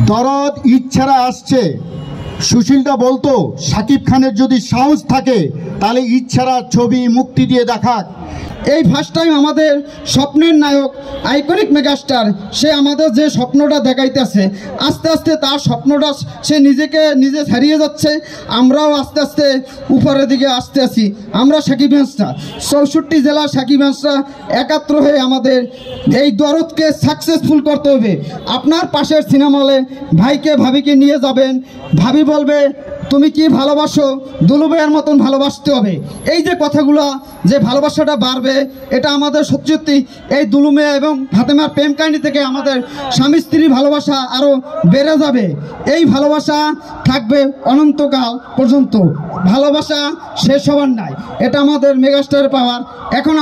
দরদ ঈদ ছাড়া আসছে। সুশীলটা বলতো শাকিব খানের যদি সাহস থাকে তাহলে ঈদ ছাড়া ছবি মুক্তি দিয়ে দেখাক। এই ফার্স্ট টাইম আমাদের স্বপ্নের নায়ক আইকনিক মেগাস্টার সে আমাদের যে স্বপ্নটা দেখাইতেছে, আস্তে আস্তে তার স্বপ্নটা সে নিজে হারিয়ে যাচ্ছে। আমরাও আস্তে আস্তে উপরের দিকে আসতে আসি। আমরা সাকিবিয়ানসরা 64 জেলার সাকিবিয়ানসরা একাত্র হয়ে আমাদের এই দরদকে সাকসেসফুল করতে হবে। আপনার পাশের সিনেমা হলে ভাইকে ভাবিকে নিয়ে যাবেন, ভাবি বলবে তুমি কি ভালোবাসো, দুলু ভাইয়ের মতন ভালোবাসতে হবে। এই যে কথাগুলো, যে ভালোবাসাটা বাড়বে, এটা আমাদের সত্যি এই দুলু মিয়া এবং ফাতেমার প্রেম কাহিনী থেকে আমাদের স্বামী স্ত্রীর ভালোবাসা আরও বেড়ে যাবে। এই ভালোবাসা থাকবে অনন্তকাল পর্যন্ত, ভালোবাসা শেষ হবার নাই। এটা আমাদের মেগাস্টারের পাওয়ার। এখন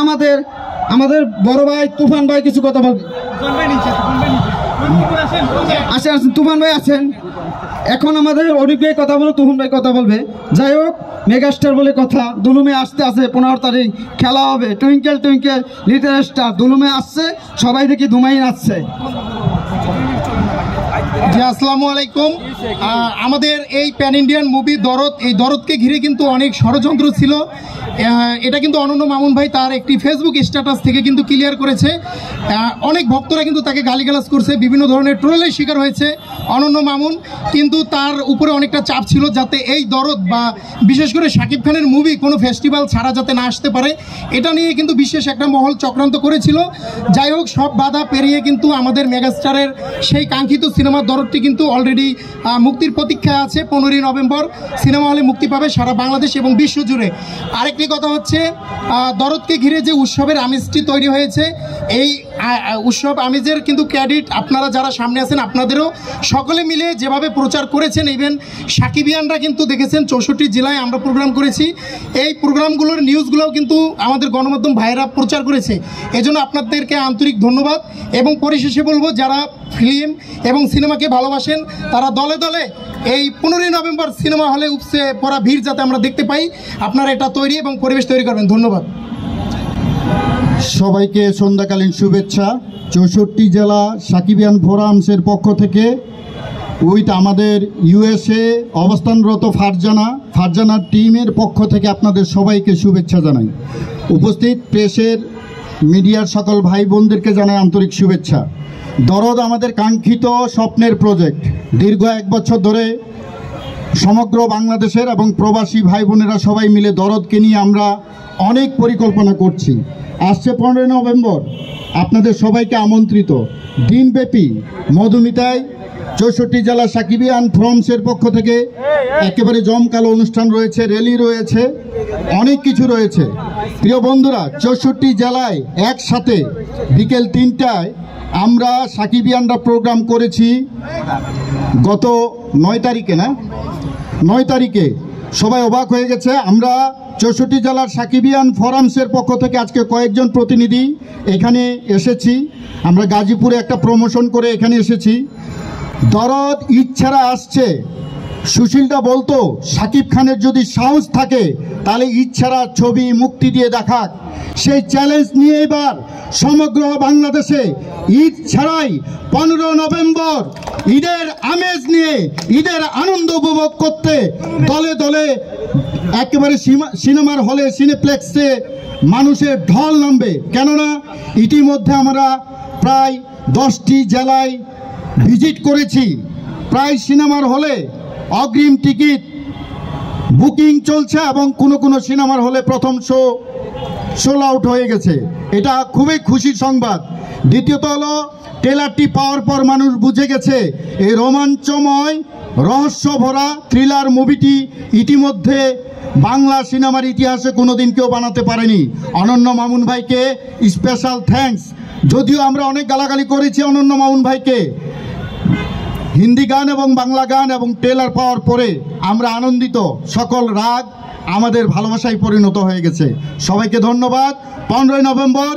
আমাদের বড় ভাই তুফান ভাই কিছু কথা বলবে। আসেন তুফান ভাই আছেন। এখন আমাদের অনেক ভাই কথা বলে, তুফান ভাই কথা বলবে। যাই হোক, মেগাস্টার বলে কথা, দুলুমে আসতে আছে 15 তারিখ খেলা হবে। টুইঙ্কেল টুইঙ্কেল লিটল স্টার দুলুমে আসছে, সবাই দেখি ধুমাই নাচছে। জি আসসালামু আলাইকুম। আমাদের এই প্যান ইন্ডিয়ান মুভি দরদ, এই দরদকে ঘিরে কিন্তু অনেক ষড়যন্ত্র ছিল। এটা কিন্তু অনন্য মামুন ভাই তার একটি ফেসবুক স্ট্যাটাস থেকে কিন্তু ক্লিয়ার করেছে। অনেক ভক্তরা কিন্তু তাকে গালিগালাজ করছে, বিভিন্ন ধরনের ট্রোলের শিকার হয়েছে অনন্য মামুন। কিন্তু তার উপরে অনেকটা চাপ ছিল যাতে এই দরদ বা বিশেষ করে শাকিব খানের মুভি কোনো ফেস্টিভ্যাল ছাড়া যাতে না আসতে পারে, এটা নিয়ে কিন্তু বিশেষ একটা মহল চক্রান্ত করেছিল। যাই হোক, সব বাধা পেরিয়ে কিন্তু আমাদের মেগাস্টারের সেই কাঙ্ক্ষিত সিনেমা দরদটি কিন্তু অলরেডি মুক্তির প্রতীক্ষায় আছে। 15ই নভেম্বর সিনেমা হলে মুক্তি পাবে সারা বাংলাদেশ এবং বিশ্ব জুড়ে। আরেকটি কথা হচ্ছে, দরদকে ঘিরে যে উৎসবের আমেজটি তৈরি হয়েছে, এই উৎসব আমেজের কিন্তু ক্রেডিট আপনারা যারা সামনে আছেন আপনাদেরও। সকলে মিলে যেভাবে প্রচার করেছেন, ইভেন সাকিবিয়ানরা কিন্তু দেখেছেন 64 জেলায় আমরা প্রোগ্রাম করেছি। এই প্রোগ্রামগুলোর নিউজগুলোও কিন্তু আমাদের গণমাধ্যম ভাইরা প্রচার করেছে। এজন্য আপনাদেরকে আন্তরিক ধন্যবাদ। এবং পরিশেষে বলবো, যারা ফিল্ম এবং সিনেমাকে ভালোবাসেন তারা দলে দলে এই 15ই নভেম্বর সিনেমা হলে উপসে পড়া ভিড় যাতে আমরা দেখতে পাই, আপনারা এটা তৈরি এবং পরিবেশ তৈরি করবেন। ধন্যবাদ সবাইকে। সন্ধ্যাকালীন শুভেচ্ছা 64 জেলা সাকিবিয়ান ফোরামসের পক্ষ থেকে, উইথ আমাদের USA অবস্থানরত ফারজানার টিমের পক্ষ থেকে আপনাদের সবাইকে শুভেচ্ছা জানাই। উপস্থিত প্রেসের মিডিয়ার সকল ভাই বোনদেরকে জানাই আন্তরিক শুভেচ্ছা। দরদ আমাদের কাঙ্ক্ষিত স্বপ্নের প্রজেক্ট। দীর্ঘ 1 বছর ধরে সমগ্র বাংলাদেশের এবং প্রবাসী ভাই বোনেরা সবাই মিলে দরদকে নিয়ে আমরা অনেক পরিকল্পনা করছি। আসছে 15 নভেম্বর আপনাদের সবাইকে আমন্ত্রিত। দিনব্যাপী মধুমিতায় 64 জেলা সাকিবিয়ান ফ্রমসের পক্ষ থেকে একেবারে জমকালো অনুষ্ঠান রয়েছে, র্যালি রয়েছে, অনেক কিছু রয়েছে। প্রিয় বন্ধুরা, 64 জেলায় একসাথে বিকেল 3টায় আমরা সাকিবিয়ানরা প্রোগ্রাম করেছি গত 9 তারিখে। 9 তারিখে সবাই অবাক হয়ে গেছে। আমরা 64 জেলার সাকিবিয়ান ফোরামসের পক্ষ থেকে আজকে কয়েকজন প্রতিনিধি এখানে এসেছি। আমরা গাজীপুরে একটা প্রমোশন করে এখানে এসেছি। দরদ ঈদ ছাড়া আসছে। সুশীলটা বলতো শাকিব খানের যদি সাহস থাকে তাহলে ঈদ ছাড়া ছবি মুক্তি দিয়ে দেখাক। সেই চ্যালেঞ্জ নিয়ে এবার সমগ্র বাংলাদেশে ঈদ ছাড়াই 15 নভেম্বর ঈদের আমেজ নিয়ে, ঈদের আনন্দ উপভোগ করতে দলে দলে একেবারে সিনেমার হলে, সিনেপ্লেক্সে মানুষের ঢল নামবে। কেননা ইতিমধ্যে আমরা প্রায় 10টি জেলায় ভিজিট করেছি। প্রায় সিনেমার হলে অগ্রিম টিকিট বুকিং চলছে এবং কোনো সিনেমার হলে প্রথম শো সোল আউট হয়ে গেছে। এটা খুবই খুশির সংবাদ। দ্বিতীয়ত হলো, ট্রেলারটি পাওয়ার পর মানুষ বুঝে গেছে এই রোমাঞ্চময় রহস্য ভরা থ্রিলার মুভিটি ইতিমধ্যে বাংলা সিনেমার ইতিহাসে কোনোদিন কেউ বানাতে পারেনি। অনন্য মামুন ভাইকে স্পেশাল থ্যাঙ্কস। যদিও আমরা অনেক গালাগালি করেছি অনন্য মামুন ভাইকে, হিন্দি গান এবং বাংলা গান এবং ট্রেলার পাওয়ার পরে আমরা আনন্দিত। সকল রাগ আমাদের ভালোবাসায় পরিণত হয়ে গেছে। সবাইকে ধন্যবাদ। 15 নভেম্বর